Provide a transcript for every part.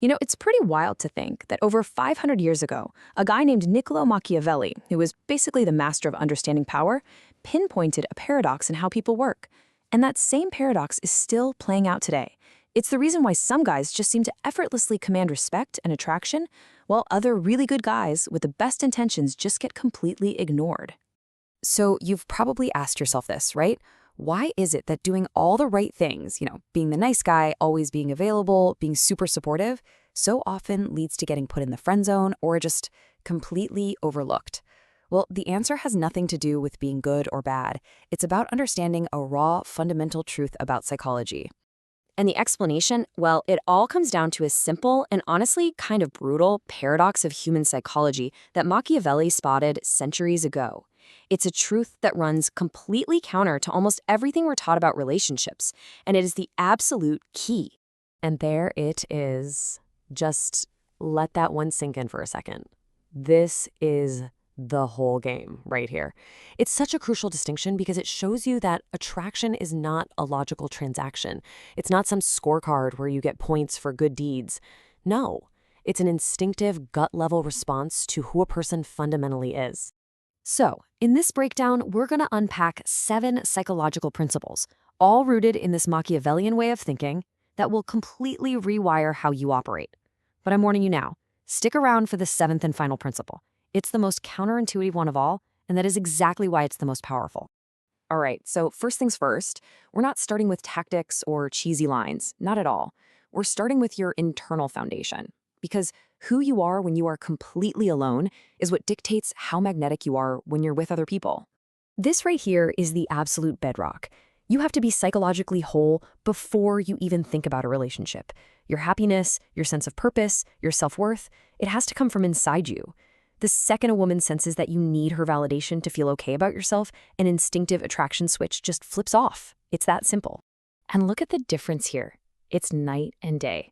It's pretty wild to think that over 500 years ago, a guy named Niccolò Machiavelli, who was basically the master of understanding power, pinpointed a paradox in how people work. And that same paradox is still playing out today. It's the reason why some guys just seem to effortlessly command respect and attraction, while other really good guys with the best intentions just get completely ignored. So you've probably asked yourself this, right? Why is it that doing all the right things, being the nice guy, always being available, being super supportive, so often leads to getting put in the friend zone or just completely overlooked? Well, the answer has nothing to do with being good or bad. It's about understanding a raw, fundamental truth about psychology. And the explanation, well, it all comes down to a simple and honestly kind of brutal paradox of human psychology that Machiavelli spotted centuries ago. It's a truth that runs completely counter to almost everything we're taught about relationships, and it is the absolute key. And there it is. Just let that one sink in for a second. This is the whole game right here. It's such a crucial distinction because it shows you that attraction is not a logical transaction. It's not some scorecard where you get points for good deeds. No, it's an instinctive gut-level response to who a person fundamentally is. So, in this breakdown, we're going to unpack 7 psychological principles, all rooted in this Machiavellian way of thinking that will completely rewire how you operate. But I'm warning you now, stick around for the 7th and final principle. It's the most counterintuitive one of all, and that is exactly why it's the most powerful. All right, so first things first, we're not starting with tactics or cheesy lines, not at all. We're starting with your internal foundation, because who you are when you are completely alone is what dictates how magnetic you are when you're with other people. This right here is the absolute bedrock. You have to be psychologically whole before you even think about a relationship. Your happiness, your sense of purpose, your self-worth, it has to come from inside you. The second a woman senses that you need her validation to feel okay about yourself, an instinctive attraction switch just flips off. It's that simple. And look at the difference here. It's night and day.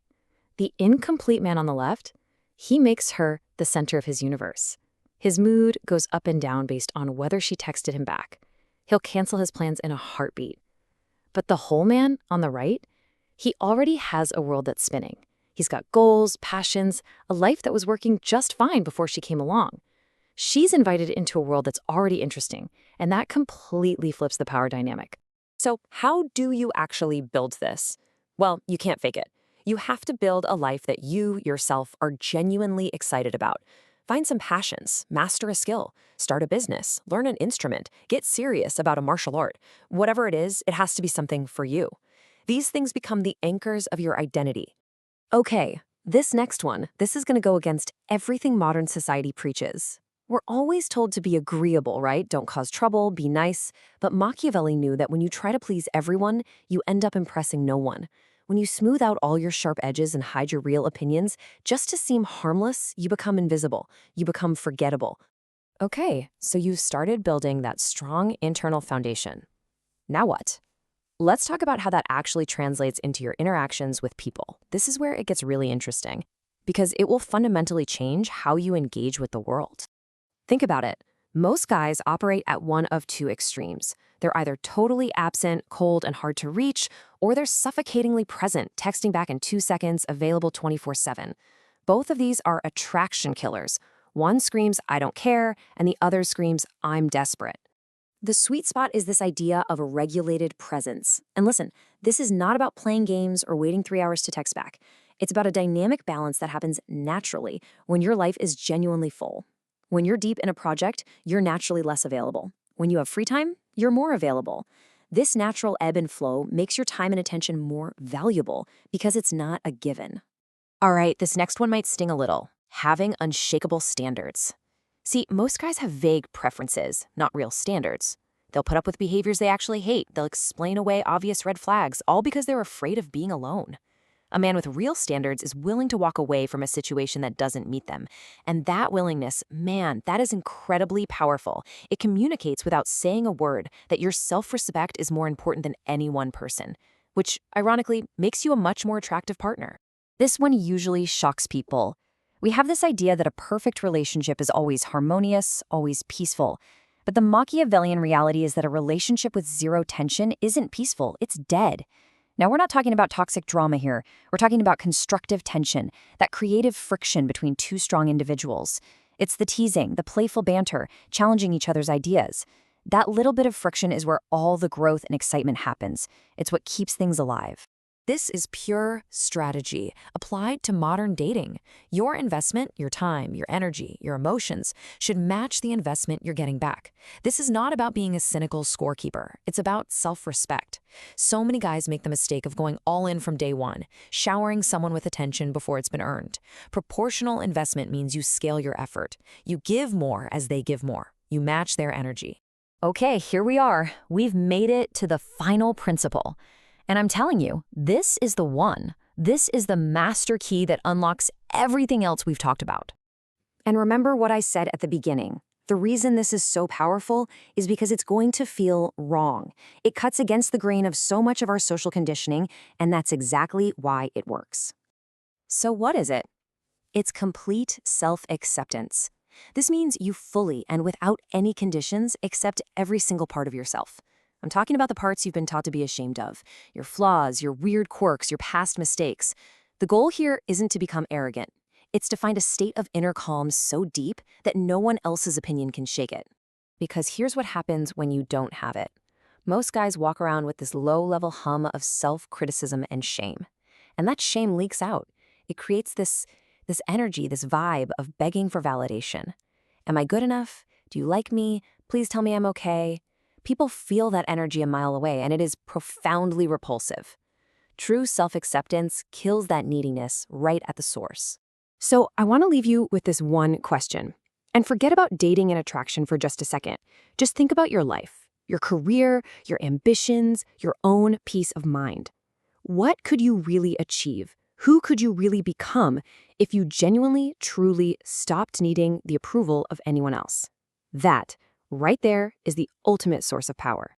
The incomplete man on the left, he makes her the center of his universe. His mood goes up and down based on whether she texted him back. He'll cancel his plans in a heartbeat. But the whole man on the right, he already has a world that's spinning. He's got goals, passions, a life that was working just fine before she came along. She's invited into a world that's already interesting, and that completely flips the power dynamic. So how do you actually build this? Well, you can't fake it. You have to build a life that you, yourself, are genuinely excited about. Find some passions, master a skill, start a business, learn an instrument, get serious about a martial art. Whatever it is, it has to be something for you. These things become the anchors of your identity. Okay, this next one, this is going to go against everything modern society preaches. We're always told to be agreeable, right? Don't cause trouble, be nice. But Machiavelli knew that when you try to please everyone, you end up impressing no one. When you smooth out all your sharp edges and hide your real opinions, just to seem harmless, you become invisible. You become forgettable. Okay, so you've started building that strong internal foundation. Now what? Let's talk about how that actually translates into your interactions with people. This is where it gets really interesting, because it will fundamentally change how you engage with the world. Think about it. Most guys operate at one of two extremes. They're either totally absent, cold, and hard to reach, or they're suffocatingly present, texting back in 2 seconds, available 24/7. Both of these are attraction killers. One screams, "I don't care," and the other screams, "I'm desperate." The sweet spot is this idea of a regulated presence. And listen, this is not about playing games or waiting 3 hours to text back. It's about a dynamic balance that happens naturally when your life is genuinely full. When you're deep in a project, you're naturally less available. When you have free time, you're more available. This natural ebb and flow makes your time and attention more valuable because it's not a given. All right, this next one might sting a little. Having unshakable standards. See, most guys have vague preferences, not real standards. They'll put up with behaviors they actually hate. They'll explain away obvious red flags, all because they're afraid of being alone. A man with real standards is willing to walk away from a situation that doesn't meet them. And that willingness, man, that is incredibly powerful. It communicates without saying a word that your self-respect is more important than any one person, which, ironically, makes you a much more attractive partner. This one usually shocks people. We have this idea that a perfect relationship is always harmonious, always peaceful. But the Machiavellian reality is that a relationship with zero tension isn't peaceful, it's dead. Now, we're not talking about toxic drama here. We're talking about constructive tension, that creative friction between two strong individuals. It's the teasing, the playful banter, challenging each other's ideas. That little bit of friction is where all the growth and excitement happens. It's what keeps things alive. This is pure strategy applied to modern dating. Your investment, your time, your energy, your emotions should match the investment you're getting back. This is not about being a cynical scorekeeper. It's about self-respect. So many guys make the mistake of going all in from day one, showering someone with attention before it's been earned. Proportional investment means you scale your effort. You give more as they give more. You match their energy. Okay, here we are. We've made it to the final principle. And I'm telling you, this is the one. This is the master key that unlocks everything else we've talked about. And remember what I said at the beginning. The reason this is so powerful is because it's going to feel wrong. It cuts against the grain of so much of our social conditioning, and that's exactly why it works. So what is it? It's complete self-acceptance. This means you fully and without any conditions accept every single part of yourself. I'm talking about the parts you've been taught to be ashamed of, your flaws, your weird quirks, your past mistakes. The goal here isn't to become arrogant. It's to find a state of inner calm so deep that no one else's opinion can shake it. Because here's what happens when you don't have it. Most guys walk around with this low-level hum of self-criticism and shame. And that shame leaks out. It creates this energy, this vibe of begging for validation. Am I good enough? Do you like me? Please tell me I'm okay. People feel that energy a mile away, and it is profoundly repulsive. True self-acceptance kills that neediness right at the source. So I want to leave you with this one question. And forget about dating and attraction for just a second. Just think about your life, your career, your ambitions, your own peace of mind. What could you really achieve? Who could you really become if you genuinely, truly stopped needing the approval of anyone else? That right there is the ultimate source of power.